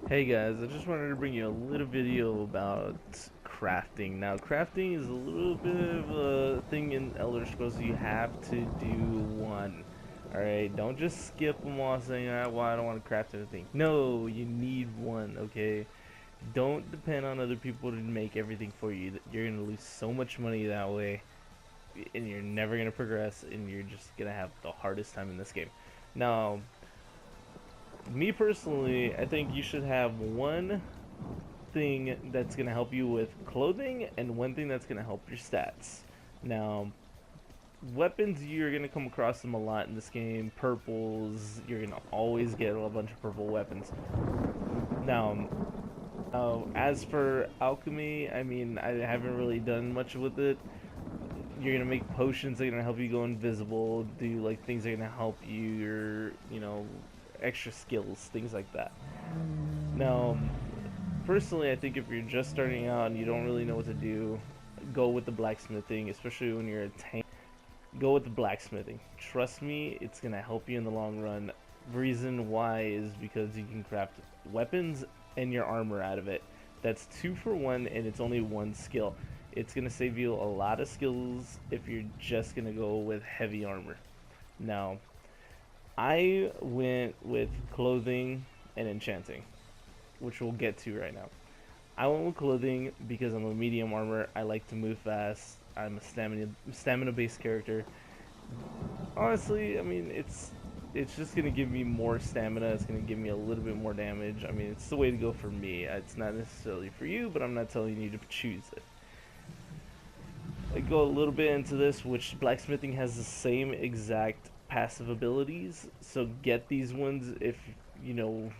Hey guys, I just wanted to bring you a little video about crafting. Now, crafting is a little bit of a thing in Elder Scrolls. You have to do one. Alright, don't just skip them all saying, "Ah, well, I don't want to craft anything." No, you need one, okay? Don't depend on other people to make everything for you. You're going to lose so much money that way, and you're never going to progress, and you're just going to have the hardest time in this game. Now, me personally, I think you should have one thing that's going to help you with clothing and one thing that's going to help your stats. Now, weapons, you're going to come across them a lot in this game. Purples, you're going to always get a bunch of purple weapons. Now, as for alchemy, I mean, I haven't really done much with it. You're going to make potions that are going to help you go invisible, do like things that are going to help you, extra skills, things like that. Now, personally, I think if you're just starting out and you don't really know what to do, go with the blacksmithing, especially when you're a tank. Go with the blacksmithing. Trust me, it's gonna help you in the long run. Reason why is because you can craft weapons and your armor out of it. That's 2 for 1, and it's only one skill. It's gonna save you a lot of skills if you're just gonna go with heavy armor. Now, I went with clothing and enchanting, which we'll get to right now. I went with clothing because I'm a medium armor. I like to move fast. I'm a stamina based character. Honestly, I mean it's just gonna give me more stamina. It's gonna give me a little bit more damage. I mean, it's the way to go for me. It's not necessarily for you, but I'm not telling you to choose it. I go a little bit into this, which blacksmithing has the same exact passive abilities. So get these ones if you know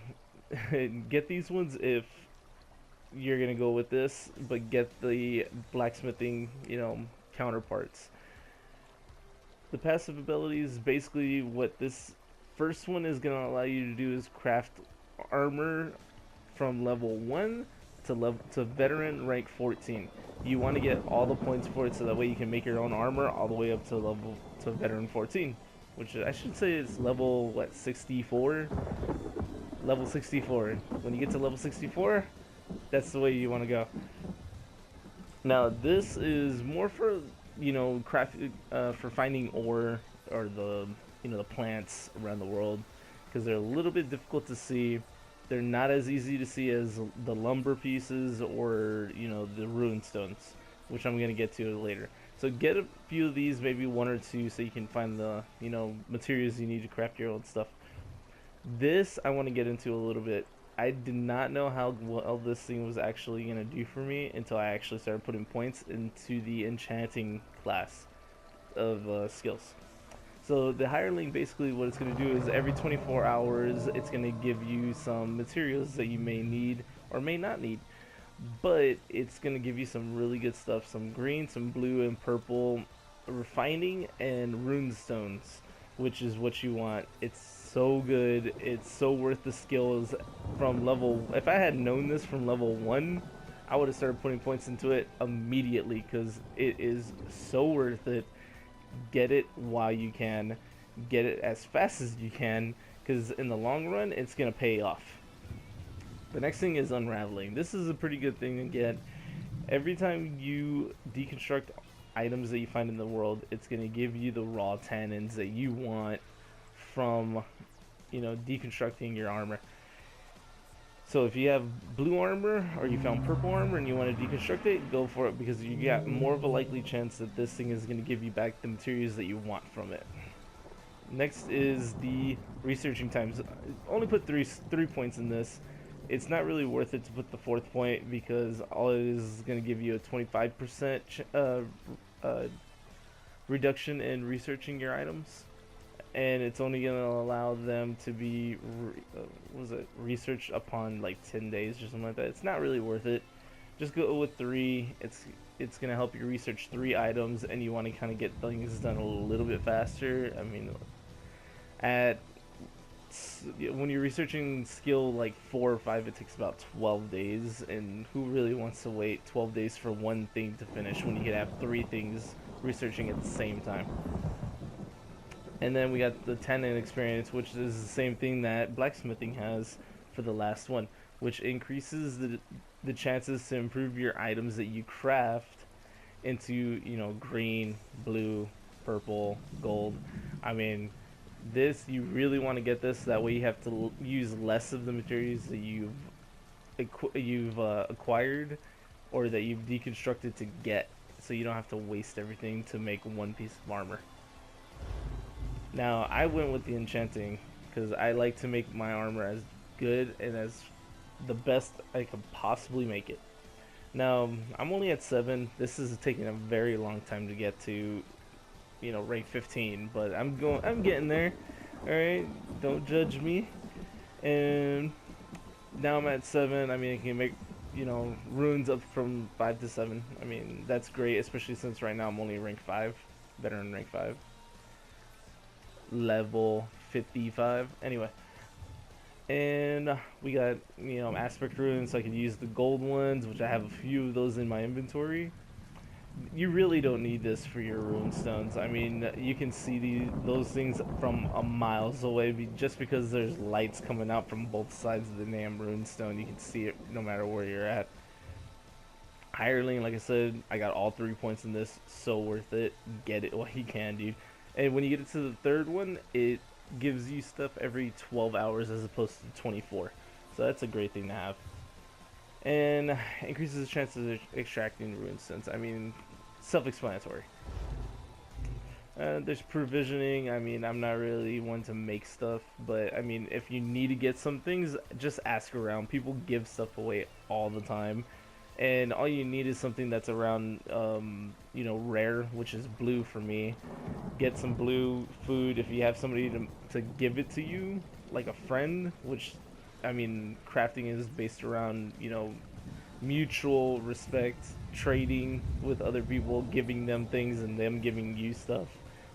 get these ones if you're gonna go with this, but get the blacksmithing, counterparts. The passive abilities, basically what this first one is gonna allow you to do is craft armor from level 1 to veteran rank 14. You want to get all the points for it so that way you can make your own armor all the way up to veteran 14, which I should say is level 64. Level 64. When you get to level 64, that's the way you want to go. Now this is more for craft for finding ore or the plants around the world, because they're a little bit difficult to see. They're not as easy to see as the lumber pieces or the rune stones, which I'm gonna get to later. So get a few of these, maybe 1 or 2, so you can find the materials you need to craft your own stuff. This I want to get into a little bit. I did not know how well this thing was actually going to do for me until I actually started putting points into the enchanting class of skills. So the Hireling, basically what it's going to do is every 24 hours it's going to give you some materials that you may need or may not need. But it's going to give you some really good stuff, some green, some blue, and purple refining and rune stones, which is what you want. It's so good. It's so worth the skills from level. If I had known this from level 1, I would have started putting points into it immediately because it is so worth it. Get it while you can. Get it as fast as you can, because in the long run, it's going to pay off. The next thing is unraveling. This is a pretty good thing to get. Every time you deconstruct items that you find in the world, it's going to give you the raw tannins that you want from deconstructing your armor. So if you have blue armor or you found purple armor and you want to deconstruct it, go for it, because you got more of a likely chance that this thing is going to give you back the materials that you want from it. Next is the researching times. Only put three points in this. It's not really worth it to put the 4th point, because all it is going to give you a 25% reduction in researching your items, and it's only going to allow them to be researched upon like 10 days or something like that. It's not really worth it. Just go with 3. It's going to help you research 3 items, and you want to kind of get things done a little bit faster. I mean, when you're researching skill like 4 or 5, it takes about 12 days, and who really wants to wait 12 days for one thing to finish when you can have 3 things researching at the same time? And then we got the tannin experience, which is the same thing that blacksmithing has for the last one. which increases the chances to improve your items that you craft into, green, blue, purple, gold. I mean, this, you really want to get this, that way you have to use less of the materials that you've acquired or that you've deconstructed to get, so you don't have to waste everything to make one piece of armor. Now, I went with the enchanting because I like to make my armor as good and as the best I could possibly make it. Now, I'm only at 7. This is taking a very long time to get to, rank 15, but I'm getting there. All right, don't judge me. And now I'm at 7. I mean, I can make, runes up from 5 to 7. I mean, that's great, especially since right now I'm only rank 5, veteran rank 5, level 55. Anyway, and we got, aspect runes, so I could use the gold ones, which I have a few of those in my inventory. You really don't need this for your rune stones. I mean, you can see those things from a miles away just because there's lights coming out from both sides of the damn rune stone. You can see it no matter where you're at. Hireling, like I said, I got all 3 points in this, so worth it. Get it while you can, dude. And when you get to the third one, it gives you stuff every 12 hours as opposed to 24. So that's a great thing to have. And increases the chances of extracting rune stones. I mean, self-explanatory. There's provisioning. I mean, I'm not really one to make stuff, but I mean, if you need to get some things, just ask around. People give stuff away all the time, and all you need is something that's around, rare, which is blue for me. Get some blue food if you have somebody to give it to you, like a friend, which, I mean, crafting is based around, mutual respect, trading with other people, giving them things and them giving you stuff.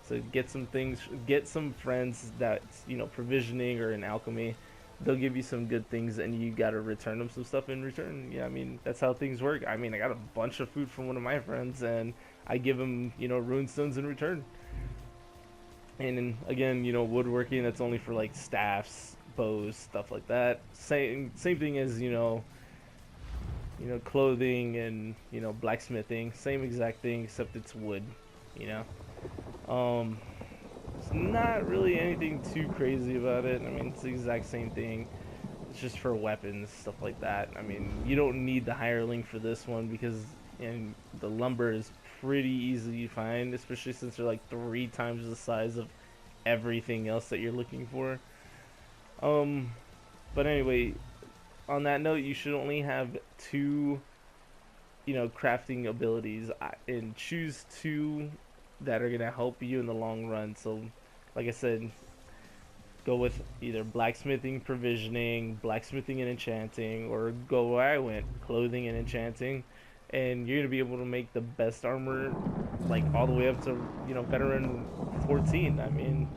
So get some things, get some friends that's, provisioning or in alchemy. They'll give you some good things and you gotta return them some stuff in return. Yeah, I mean, that's how things work. I mean, I got a bunch of food from one of my friends and I give him, rune stones in return. And then, again, woodworking, that's only for like staffs, bows, stuff like that. Same thing as, clothing and, blacksmithing. Same exact thing, except it's wood, It's not really anything too crazy about it. I mean, it's the exact same thing. It's just for weapons, stuff like that. I mean, you don't need the hireling for this one because the lumber is pretty easy to find, especially since they're like 3 times the size of everything else that you're looking for. But anyway, on that note, you should only have 2, crafting abilities, and choose 2 that are gonna help you in the long run. So, like I said, go with either blacksmithing, provisioning, blacksmithing and enchanting, or go where I went, clothing and enchanting, and you're gonna be able to make the best armor, like all the way up to, veteran 14. I mean,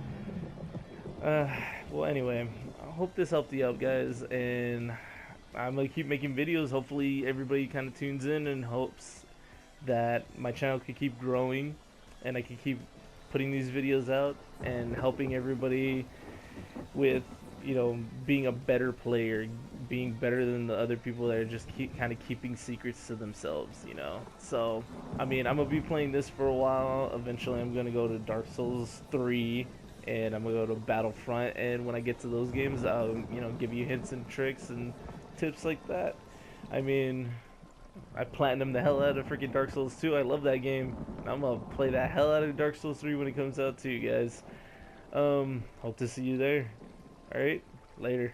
well, anyway, I hope this helped you out, guys, and I'm gonna keep making videos. Hopefully everybody kind of tunes in and hopes that my channel could keep growing and I can keep putting these videos out and helping everybody with, being a better player, being better than the other people that are just kind of keeping secrets to themselves, So, I mean, I'm gonna be playing this for a while. Eventually I'm gonna go to Dark Souls 3 and I'm gonna go to Battlefront, and when I get to those games, I'll, give you hints and tricks and tips like that. I mean, I platinum the hell out of freaking Dark Souls 2. I love that game. I'm gonna play the hell out of Dark Souls 3 when it comes out too, guys. Hope to see you there. Alright, later.